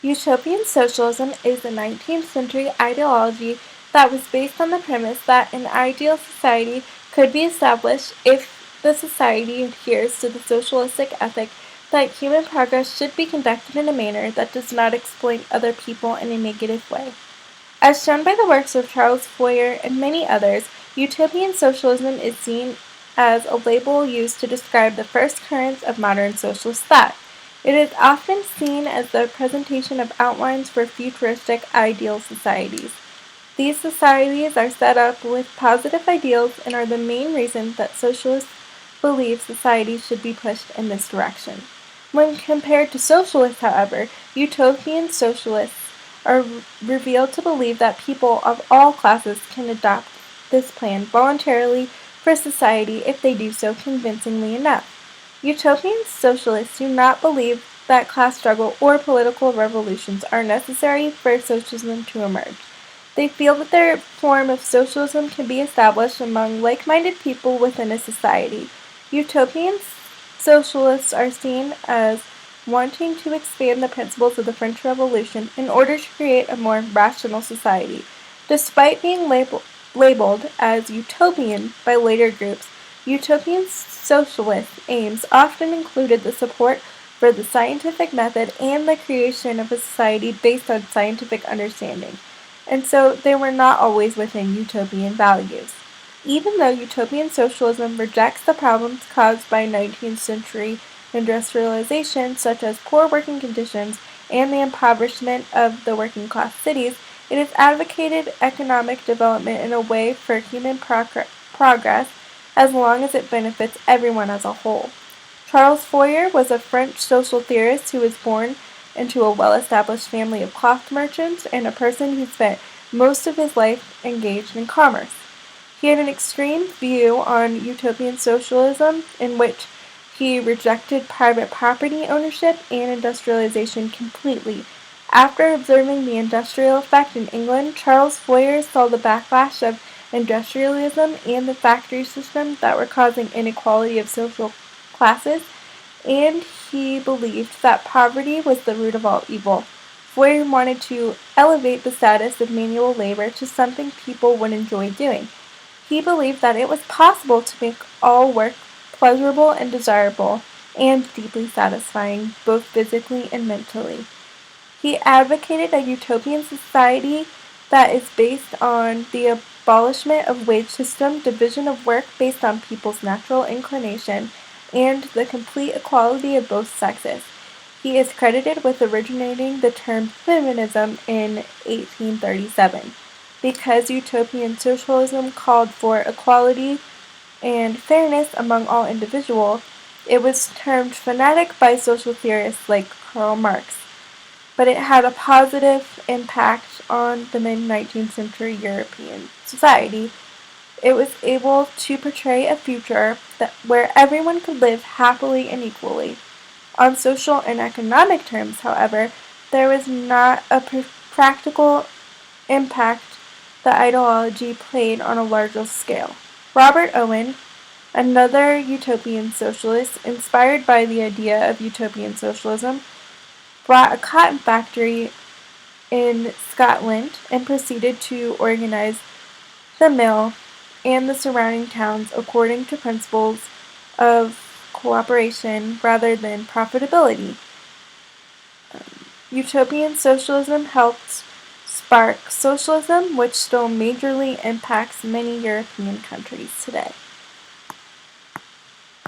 Utopian socialism is a 19th century ideology that was based on the premise that an ideal society could be established if the society adheres to the socialistic ethic that human progress should be conducted in a manner that does not exploit other people in a negative way. As shown by the works of Charles Fourier and many others, utopian socialism is seen as a label used to describe the first currents of modern socialist thought. It is often seen as the presentation of outlines for futuristic ideal societies. These societies are set up with positive ideals and are the main reason that socialists believe society should be pushed in this direction. When compared to socialists, however, utopian socialists are revealed to believe that people of all classes can adopt this plan voluntarily for society if they do so convincingly enough. Utopian socialists do not believe that class struggle or political revolutions are necessary for socialism to emerge. They feel that their form of socialism can be established among like-minded people within a society. Utopian socialists are seen as wanting to expand the principles of the French Revolution in order to create a more rational society. Despite being labeled as utopian by later groups, utopian socialist aims often included the support for the scientific method and the creation of a society based on scientific understanding, and so they were not always within utopian values. Even though utopian socialism rejects the problems caused by 19th century industrialization, such as poor working conditions and the impoverishment of the working class cities, it has advocated economic development in a way for human progress as long as it benefits everyone as a whole. Charles Fourier was a French social theorist who was born into a well-established family of cloth merchants and a person who spent most of his life engaged in commerce. He had an extreme view on utopian socialism in which he rejected private property ownership and industrialization completely. After observing the industrial effect in England, Charles Fourier saw the backlash of industrialism and the factory system that were causing inequality of social classes, and he believed that poverty was the root of all evil. Fourier wanted to elevate the status of manual labor to something people would enjoy doing. He believed that it was possible to make all work pleasurable and desirable, and deeply satisfying, both physically and mentally. He advocated a utopian society that is based on the abolishment of wage system, division of work based on people's natural inclination, and the complete equality of both sexes. He is credited with originating the term feminism in 1837. Because utopian socialism called for equality and fairness among all individuals, it was termed fanatic by social theorists like Karl Marx. But it had a positive impact on the mid-19th century European society. It was able to portray a future where everyone could live happily and equally. On social and economic terms, however, there was not a practical impact the ideology played on a larger scale. Robert Owen, another utopian socialist inspired by the idea of utopian socialism, bought a cotton factory in Scotland and proceeded to organize the mill and the surrounding towns according to principles of cooperation rather than profitability. Utopian socialism helped spark socialism, which still majorly impacts many European countries today.